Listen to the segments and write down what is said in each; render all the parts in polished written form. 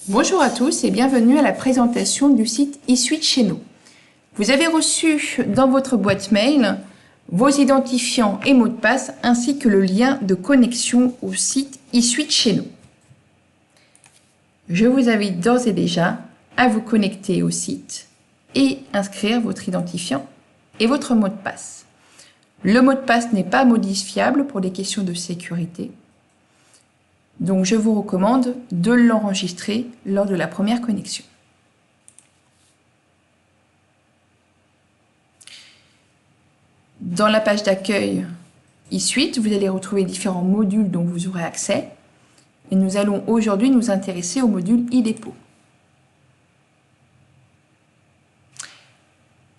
Bonjour à tous et bienvenue à la présentation du site eSuite chez nous. Vous avez reçu dans votre boîte mail vos identifiants et mots de passe ainsi que le lien de connexion au site eSuite chez nous. Je vous invite d'ores et déjà à vous connecter au site et inscrire votre identifiant et votre mot de passe. Le mot de passe n'est pas modifiable pour des questions de sécurité. Donc, je vous recommande de l'enregistrer lors de la première connexion. Dans la page d'accueil eSuite, vous allez retrouver différents modules dont vous aurez accès. Et nous allons aujourd'hui nous intéresser au module e-dépôt.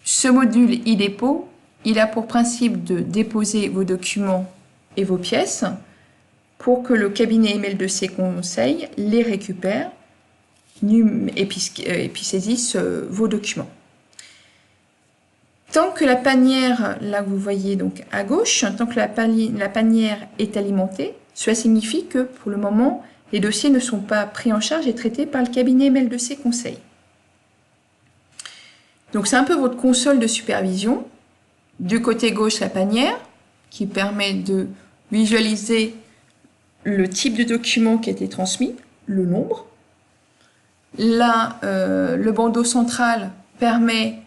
Ce module e-dépôt, il a pour principe de déposer vos documents et vos pièces pour que le cabinet ML2C Conseil les récupère et puis saisisse vos documents. Tant que la panière, là vous voyez donc à gauche, tant que la panière est alimentée, cela signifie que pour le moment, les dossiers ne sont pas pris en charge et traités par le cabinet ML2C Conseil. Donc c'est un peu votre console de supervision. Du côté gauche, la panière qui permet de visualiser le type de document qui a été transmis, le nombre. Là, le bandeau central permet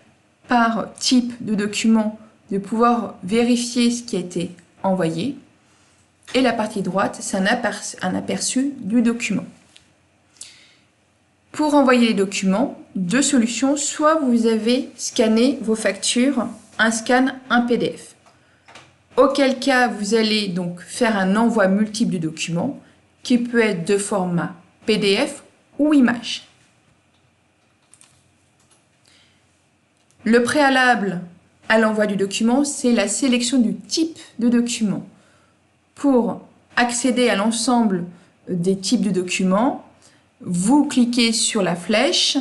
par type de document de pouvoir vérifier ce qui a été envoyé. Et la partie droite, c'est un aperçu du document. Pour envoyer les documents, deux solutions. Soit vous avez scanné vos factures, un scan, un PDF. Auquel cas, vous allez donc faire un envoi multiple de documents qui peut être de format PDF ou image. Le préalable à l'envoi du document, c'est la sélection du type de document. Pour accéder à l'ensemble des types de documents, vous cliquez sur la flèche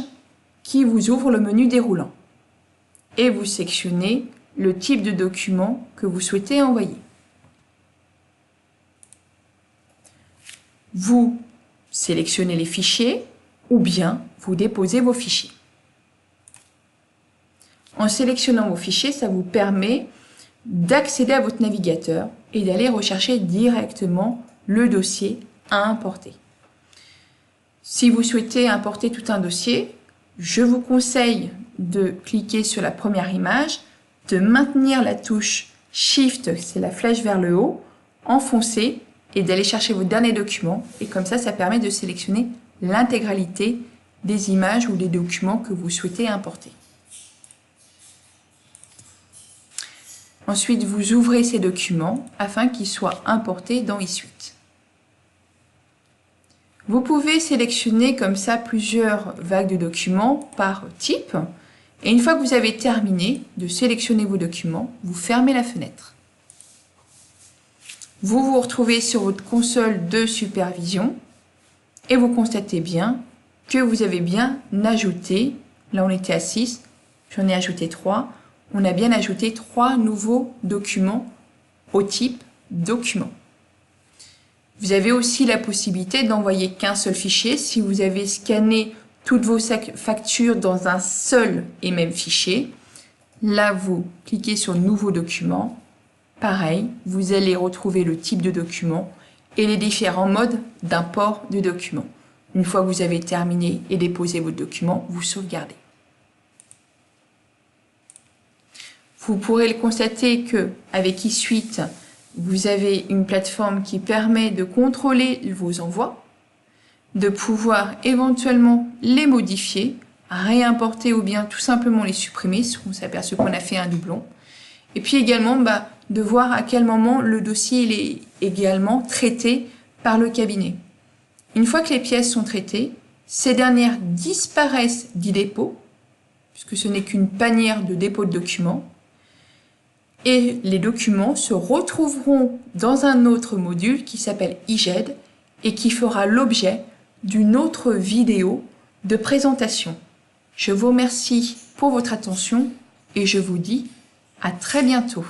qui vous ouvre le menu déroulant et vous sélectionnez le type de document que vous souhaitez envoyer. Vous sélectionnez les fichiers ou bien vous déposez vos fichiers. En sélectionnant vos fichiers, ça vous permet d'accéder à votre navigateur et d'aller rechercher directement le dossier à importer. Si vous souhaitez importer tout un dossier, je vous conseille de cliquer sur la première image, de maintenir la touche Shift, c'est la flèche vers le haut, enfoncée, et d'aller chercher vos derniers documents. Et comme ça permet de sélectionner l'intégralité des images ou des documents que vous souhaitez importer. Ensuite, vous ouvrez ces documents afin qu'ils soient importés dans eSuite. Vous pouvez sélectionner comme ça plusieurs vagues de documents par type. Et une fois que vous avez terminé de sélectionner vos documents, vous fermez la fenêtre. Vous vous retrouvez sur votre console de supervision et vous constatez bien que vous avez bien ajouté, là on était à 6, j'en ai ajouté 3, on a bien ajouté 3 nouveaux documents au type document. Vous avez aussi la possibilité d'envoyer qu'un seul fichier si vous avez scanné toutes vos factures dans un seul et même fichier. Là, vous cliquez sur Nouveau document. Pareil, vous allez retrouver le type de document et les différents modes d'import de document. Une fois que vous avez terminé et déposé votre document, vous sauvegardez. Vous pourrez le constater qu'avec eSuite, vous avez une plateforme qui permet de contrôler vos envois, de pouvoir éventuellement les modifier, réimporter ou bien tout simplement les supprimer si on s'aperçoit qu'on a fait un doublon. Et puis également de voir à quel moment le dossier il est également traité par le cabinet. Une fois que les pièces sont traitées, ces dernières disparaissent d'e-dépôt, puisque ce n'est qu'une panière de dépôt de documents, et les documents se retrouveront dans un autre module qui s'appelle eGED et qui fera l'objet d'une autre vidéo de présentation. Je vous remercie pour votre attention et je vous dis à très bientôt.